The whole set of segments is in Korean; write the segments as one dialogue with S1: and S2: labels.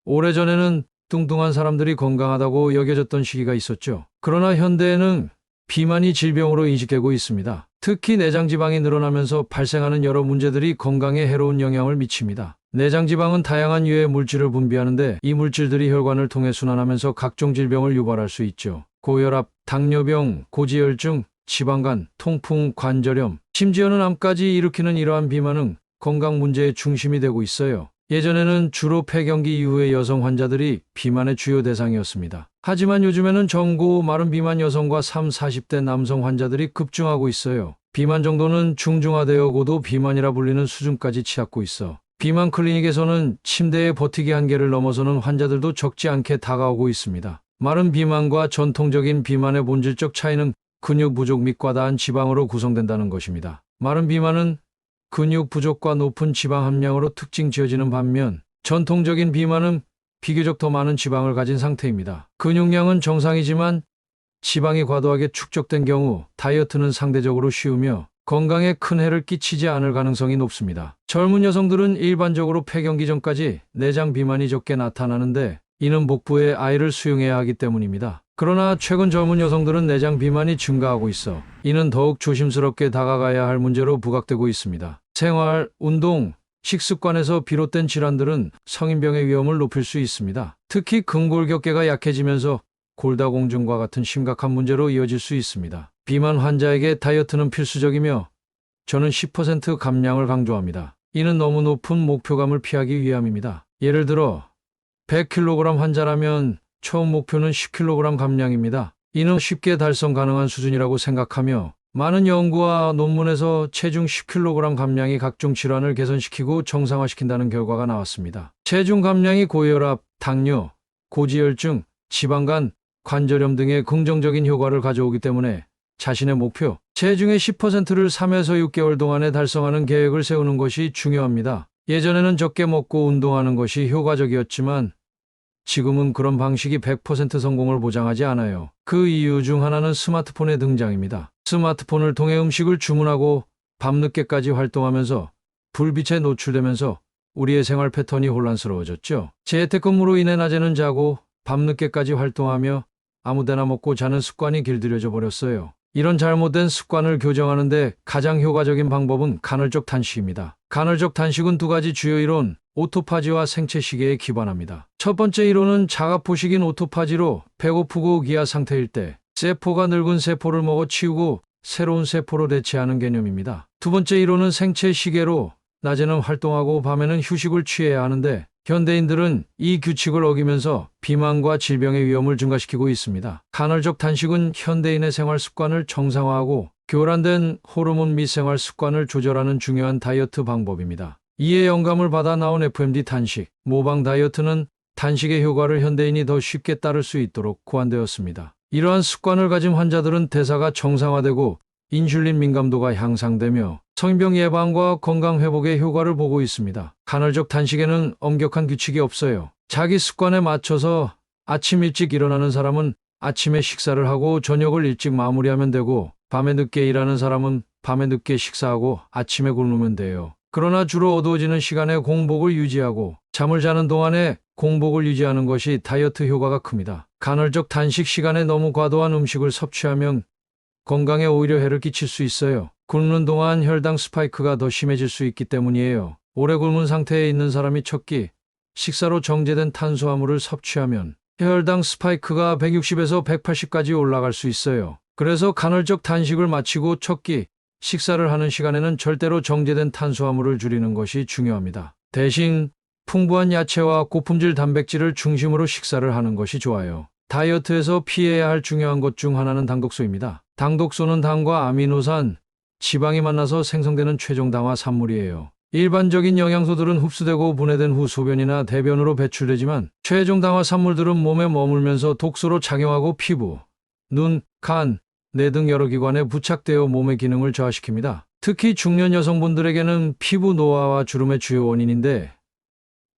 S1: 오래전에는 뚱뚱한 사람들이 건강하다고 여겨졌던 시기가 있었죠. 그러나 현대에는 비만이 질병으로 인식되고 있습니다. 특히 내장지방이 늘어나면서 발생하는 여러 문제들이 건강에 해로운 영향을 미칩니다. 내장지방은 다양한 유해 물질을 분비하는데 이 물질들이 혈관을 통해 순환하면서 각종 질병을 유발할 수 있죠. 고혈압, 당뇨병, 고지혈증, 지방간, 통풍, 관절염, 심지어는 암까지 일으키는 이러한 비만은 건강 문제의 중심이 되고 있어요. 예전에는 주로 폐경기 이후의 여성 환자들이 비만의 주요 대상이었습니다. 하지만 요즘에는 정고 마른 비만 여성과 30, 40대 남성 환자들이 급증하고 있어요. 비만 정도는 중증화되어 고도 비만이라 불리는 수준까지 치닫고 있어 비만 클리닉에서는 침대의 버티기 한계를 넘어서는 환자들도 적지 않게 다가오고 있습니다. 마른 비만과 전통적인 비만의 본질적 차이는 근육 부족 및 과다한 지방으로 구성된다는 것입니다. 마른 비만은 근육 부족과 높은 지방 함량으로 특징 지어지는 반면 전통적인 비만은 비교적 더 많은 지방을 가진 상태입니다. 근육량은 정상이지만 지방이 과도하게 축적된 경우 다이어트는 상대적으로 쉬우며 건강에 큰 해를 끼치지 않을 가능성이 높습니다. 젊은 여성들은 일반적으로 폐경기 전까지 내장 비만이 적게 나타나는데 이는 복부에 아이를 수용해야 하기 때문입니다. 그러나 최근 젊은 여성들은 내장 비만이 증가하고 있어 이는 더욱 조심스럽게 다가가야 할 문제로 부각되고 있습니다. 생활, 운동, 식습관에서 비롯된 질환들은 성인병의 위험을 높일 수 있습니다. 특히 근골격계가 약해지면서 골다공증과 같은 심각한 문제로 이어질 수 있습니다. 비만 환자에게 다이어트는 필수적이며 저는 10% 감량을 강조합니다. 이는 너무 높은 목표감을 피하기 위함입니다. 예를 들어 100kg 환자라면 처음 목표는 10kg 감량입니다. 이는 쉽게 달성 가능한 수준이라고 생각하며 많은 연구와 논문에서 체중 10kg 감량이 각종 질환을 개선시키고 정상화시킨다는 결과가 나왔습니다. 체중 감량이 고혈압, 당뇨, 고지혈증, 지방간, 관절염 등의 긍정적인 효과를 가져오기 때문에 자신의 목표, 체중의 10%를 3에서 6개월 동안에 달성하는 계획을 세우는 것이 중요합니다. 예전에는 적게 먹고 운동하는 것이 효과적이었지만 지금은 그런 방식이 100% 성공을 보장하지 않아요. 그 이유 중 하나는 스마트폰의 등장입니다. 스마트폰을 통해 음식을 주문하고 밤늦게까지 활동하면서 불빛에 노출되면서 우리의 생활 패턴이 혼란스러워졌죠. 재택근무로 인해 낮에는 자고 밤늦게까지 활동하며 아무데나 먹고 자는 습관이 길들여져 버렸어요. 이런 잘못된 습관을 교정하는데 가장 효과적인 방법은 간헐적 단식입니다. 간헐적 단식은 두 가지 주요 이론, 오토파지와 생체 시계에 기반합니다. 첫 번째 이론은 자가포식인 오토파지로 배고프고 기아 상태일 때 세포가 늙은 세포를 먹어 치우고 새로운 세포로 대체하는 개념입니다. 두 번째 이론은 생체 시계로 낮에는 활동하고 밤에는 휴식을 취해야 하는데 현대인들은 이 규칙을 어기면서 비만과 질병의 위험을 증가시키고 있습니다. 간헐적 단식은 현대인의 생활 습관을 정상화하고 교란된 호르몬 및 생활 습관을 조절하는 중요한 다이어트 방법입니다. 이에 영감을 받아 나온 FMD 단식, 모방 다이어트는 단식의 효과를 현대인이 더 쉽게 따를 수 있도록 고안되었습니다. 이러한 습관을 가진 환자들은 대사가 정상화되고 인슐린 민감도가 향상되며 성인병 예방과 건강 회복에 효과를 보고 있습니다. 간헐적 단식에는 엄격한 규칙이 없어요. 자기 습관에 맞춰서 아침 일찍 일어나는 사람은 아침에 식사를 하고 저녁을 일찍 마무리하면 되고 밤에 늦게 일하는 사람은 밤에 늦게 식사하고 아침에 굶으면 돼요. 그러나 주로 어두워지는 시간에 공복을 유지하고 잠을 자는 동안에 공복을 유지하는 것이 다이어트 효과가 큽니다. 간헐적 단식 시간에 너무 과도한 음식을 섭취하면 건강에 오히려 해를 끼칠 수 있어요. 굶는 동안 혈당 스파이크가 더 심해질 수 있기 때문이에요. 오래 굶은 상태에 있는 사람이 첫 끼 식사로 정제된 탄수화물을 섭취하면 혈당 스파이크가 160에서 180까지 올라갈 수 있어요. 그래서 간헐적 단식을 마치고 첫 끼 식사를 하는 시간에는 절대로 정제된 탄수화물을 줄이는 것이 중요합니다. 대신 풍부한 야채와 고품질 단백질을 중심으로 식사를 하는 것이 좋아요. 다이어트에서 피해야 할 중요한 것 중 하나는 당독소입니다. 당독소는 당과 아미노산, 지방이 만나서 생성되는 최종 당화 산물이에요. 일반적인 영양소들은 흡수되고 분해된 후 소변이나 대변으로 배출되지만 최종 당화 산물들은 몸에 머물면서 독소로 작용하고 피부, 눈, 간, 뇌 등 여러 기관에 부착되어 몸의 기능을 저하시킵니다. 특히 중년 여성분들에게는 피부 노화와 주름의 주요 원인인데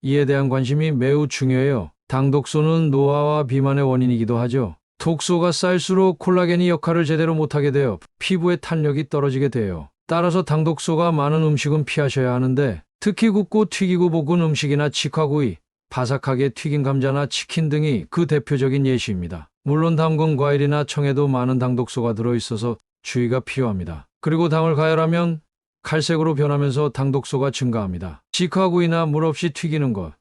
S1: 이에 대한 관심이 매우 중요해요. 당독소는 노화와 비만의 원인이기도 하죠. 독소가 쌓일수록 콜라겐이 역할을 제대로 못하게 되어 피부의 탄력이 떨어지게 돼요. 따라서 당독소가 많은 음식은 피하셔야 하는데 특히 굽고 튀기고 볶은 음식이나 직화구이, 바삭하게 튀긴 감자나 치킨 등이 그 대표적인 예시입니다. 물론 담근 과일이나 청에도 많은 당독소가 들어있어서 주의가 필요합니다. 그리고 당을 가열하면 갈색으로 변하면서 당독소가 증가합니다. 직화구이나 물 없이 튀기는 것,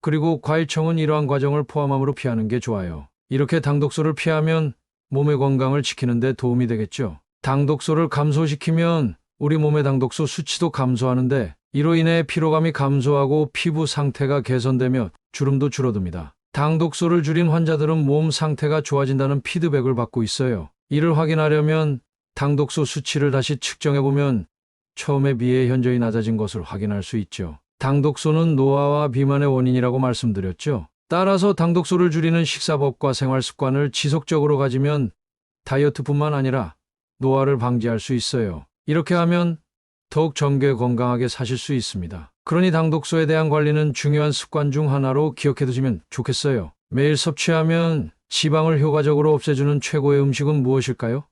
S1: 그리고 과일청은 이러한 과정을 포함함으로 피하는 게 좋아요. 이렇게 당독소를 피하면 몸의 건강을 지키는 데 도움이 되겠죠. 당독소를 감소시키면 우리 몸의 당독소 수치도 감소하는데 이로 인해 피로감이 감소하고 피부 상태가 개선되며 주름도 줄어듭니다. 당독소를 줄인 환자들은 몸 상태가 좋아진다는 피드백을 받고 있어요. 이를 확인하려면 당독소 수치를 다시 측정해보면 처음에 비해 현저히 낮아진 것을 확인할 수 있죠. 당독소는 노화와 비만의 원인이라고 말씀드렸죠. 따라서 당독소를 줄이는 식사법과 생활습관을 지속적으로 가지면 다이어트뿐만 아니라 노화를 방지할 수 있어요. 이렇게 하면 더욱 정교해 건강하게 사실 수 있습니다. 그러니 당독소에 대한 관리는 중요한 습관 중 하나로 기억해두시면 좋겠어요. 매일 섭취하면 지방을 효과적으로 없애주는 최고의 음식은 무엇일까요?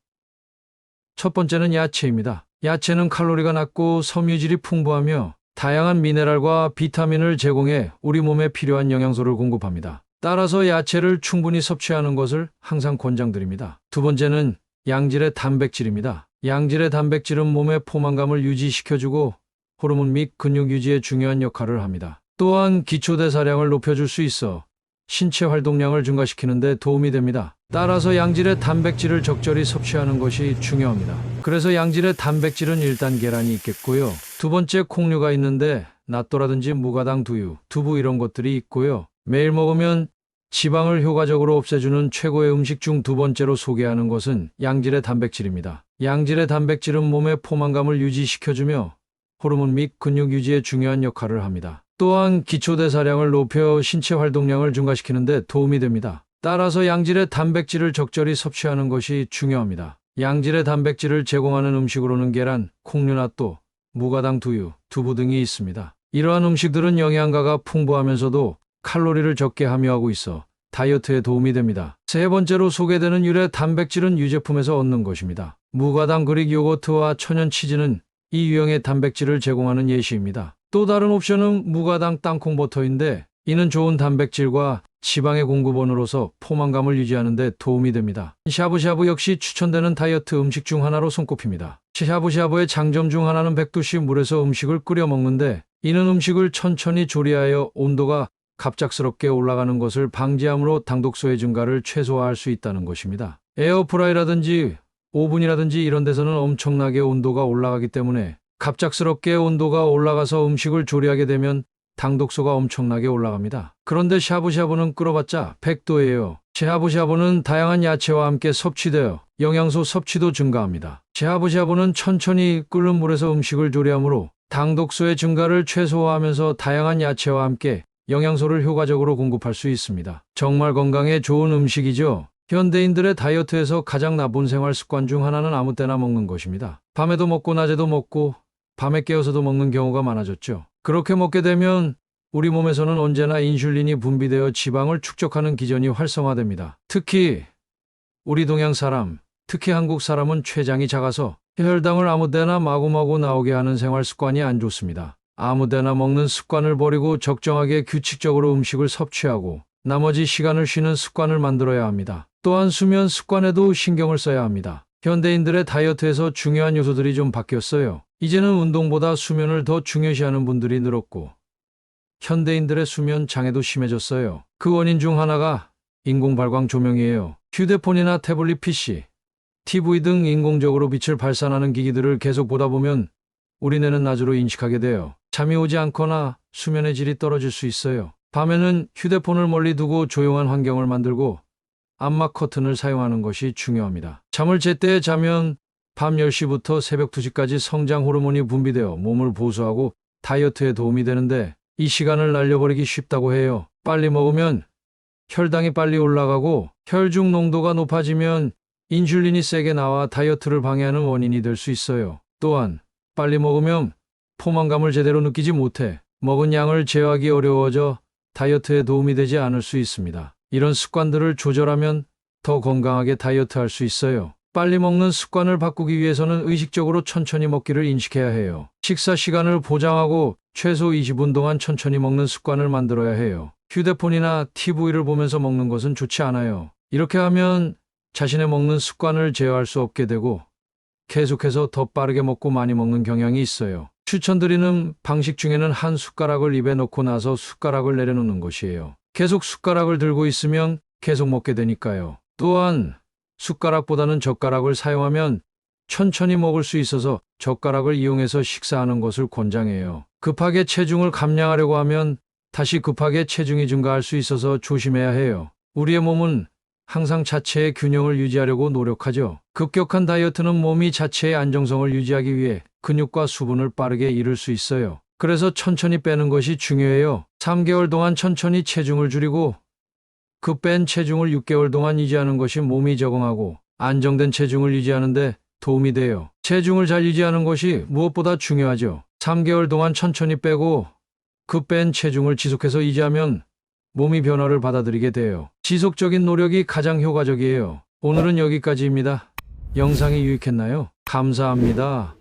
S1: 첫 번째는 야채입니다. 야채는 칼로리가 낮고 섬유질이 풍부하며 다양한 미네랄과 비타민을 제공해 우리 몸에 필요한 영양소를 공급합니다. 따라서 야채를 충분히 섭취하는 것을 항상 권장드립니다. 두 번째는 양질의 단백질입니다. 양질의 단백질은 몸의 포만감을 유지시켜주고 호르몬 및 근육 유지에 중요한 역할을 합니다. 또한 기초대사량을 높여줄 수 있어 신체 활동량을 증가시키는 데 도움이 됩니다. 따라서 양질의 단백질을 적절히 섭취하는 것이 중요합니다. 그래서 양질의 단백질은 일단 계란이 있겠고요. 두 번째 콩류가 있는데 낫또라든지 무가당 두유, 두부 이런 것들이 있고요. 매일 먹으면 지방을 효과적으로 없애주는 최고의 음식 중 두 번째로 소개하는 것은 양질의 단백질입니다. 양질의 단백질은 몸의 포만감을 유지시켜주며 호르몬 및 근육 유지에 중요한 역할을 합니다. 또한 기초대사량을 높여 신체 활동량을 증가시키는 데 도움이 됩니다. 따라서 양질의 단백질을 적절히 섭취하는 것이 중요합니다. 양질의 단백질을 제공하는 음식으로는 계란, 콩류, 낫또, 무가당 두유, 두부 등이 있습니다. 이러한 음식들은 영양가가 풍부하면서도 칼로리를 적게 함유하고 있어 다이어트에 도움이 됩니다. 세 번째로 소개되는 유래 단백질은 유제품에서 얻는 것입니다. 무가당 그릭 요거트와 천연 치즈는 이 유형의 단백질을 제공하는 예시입니다. 또 다른 옵션은 무가당 땅콩 버터인데 이는 좋은 단백질과 지방의 공급원으로서 포만감을 유지하는 데 도움이 됩니다. 샤브샤브 역시 추천되는 다이어트 음식 중 하나로 손꼽힙니다. 샤브샤브의 장점 중 하나는 100도씨 물에서 음식을 끓여 먹는데 이는 음식을 천천히 조리하여 온도가 갑작스럽게 올라가는 것을 방지함으로 당독소의 증가를 최소화할 수 있다는 것입니다. 에어프라이라든지 오븐이라든지 이런 데서는 엄청나게 온도가 올라가기 때문에 갑작스럽게 온도가 올라가서 음식을 조리하게 되면 당독소가 엄청나게 올라갑니다. 그런데 샤브샤브는 끓여봤자 100도예요. 샤브샤브는 다양한 야채와 함께 섭취되어 영양소 섭취도 증가합니다. 샤브샤브는 천천히 끓는 물에서 음식을 조리하므로 당독소의 증가를 최소화하면서 다양한 야채와 함께 영양소를 효과적으로 공급할 수 있습니다. 정말 건강에 좋은 음식이죠. 현대인들의 다이어트에서 가장 나쁜 생활 습관 중 하나는 아무 때나 먹는 것입니다. 밤에도 먹고 낮에도 먹고 밤에 깨어서도 먹는 경우가 많아졌죠. 그렇게 먹게 되면 우리 몸에서는 언제나 인슐린이 분비되어 지방을 축적하는 기전이 활성화됩니다. 특히 우리 동양 사람, 특히 한국 사람은 췌장이 작아서 혈당을 아무 때나 마구마구 나오게 하는 생활 습관이 안 좋습니다. 아무 데나 먹는 습관을 버리고 적정하게 규칙적으로 음식을 섭취하고 나머지 시간을 쉬는 습관을 만들어야 합니다. 또한 수면 습관에도 신경을 써야 합니다. 현대인들의 다이어트에서 중요한 요소들이 좀 바뀌었어요. 이제는 운동보다 수면을 더 중요시하는 분들이 늘었고 현대인들의 수면 장애도 심해졌어요. 그 원인 중 하나가 인공발광 조명이에요. 휴대폰이나 태블릿 PC, TV 등 인공적으로 빛을 발산하는 기기들을 계속 보다 보면 우리 뇌는 낮으로 인식하게 돼요. 잠이 오지 않거나 수면의 질이 떨어질 수 있어요. 밤에는 휴대폰을 멀리 두고 조용한 환경을 만들고 암막 커튼을 사용하는 것이 중요합니다. 잠을 제때 자면 밤 10시부터 새벽 2시까지 성장 호르몬이 분비되어 몸을 보수하고 다이어트에 도움이 되는데 이 시간을 날려버리기 쉽다고 해요. 빨리 먹으면 혈당이 빨리 올라가고 혈중 농도가 높아지면 인슐린이 세게 나와 다이어트를 방해하는 원인이 될 수 있어요. 또한 빨리 먹으면 포만감을 제대로 느끼지 못해 먹은 양을 제어하기 어려워져 다이어트에 도움이 되지 않을 수 있습니다. 이런 습관들을 조절하면 더 건강하게 다이어트할 수 있어요. 빨리 먹는 습관을 바꾸기 위해서는 의식적으로 천천히 먹기를 인식해야 해요. 식사 시간을 보장하고 최소 20분 동안 천천히 먹는 습관을 만들어야 해요. 휴대폰이나 TV를 보면서 먹는 것은 좋지 않아요. 이렇게 하면 자신의 먹는 습관을 제어할 수 없게 되고 계속해서 더 빠르게 먹고 많이 먹는 경향이 있어요. 추천드리는 방식 중에는 한 숟가락을 입에 넣고 나서 숟가락을 내려놓는 것이에요. 계속 숟가락을 들고 있으면 계속 먹게 되니까요. 또한 숟가락보다는 젓가락을 사용하면 천천히 먹을 수 있어서 젓가락을 이용해서 식사하는 것을 권장해요. 급하게 체중을 감량하려고 하면 다시 급하게 체중이 증가할 수 있어서 조심해야 해요. 우리의 몸은 항상 자체의 균형을 유지하려고 노력하죠. 급격한 다이어트는 몸이 자체의 안정성을 유지하기 위해 근육과 수분을 빠르게 잃을 수 있어요. 그래서 천천히 빼는 것이 중요해요. 3개월 동안 천천히 체중을 줄이고 그 뺀 체중을 6개월 동안 유지하는 것이 몸이 적응하고 안정된 체중을 유지하는데 도움이 돼요. 체중을 잘 유지하는 것이 무엇보다 중요하죠. 3개월 동안 천천히 빼고 그 뺀 체중을 지속해서 유지하면 몸이 변화를 받아들이게 돼요. 지속적인 노력이 가장 효과적이에요. 오늘은 여기까지입니다. 영상이 유익했나요? 감사합니다.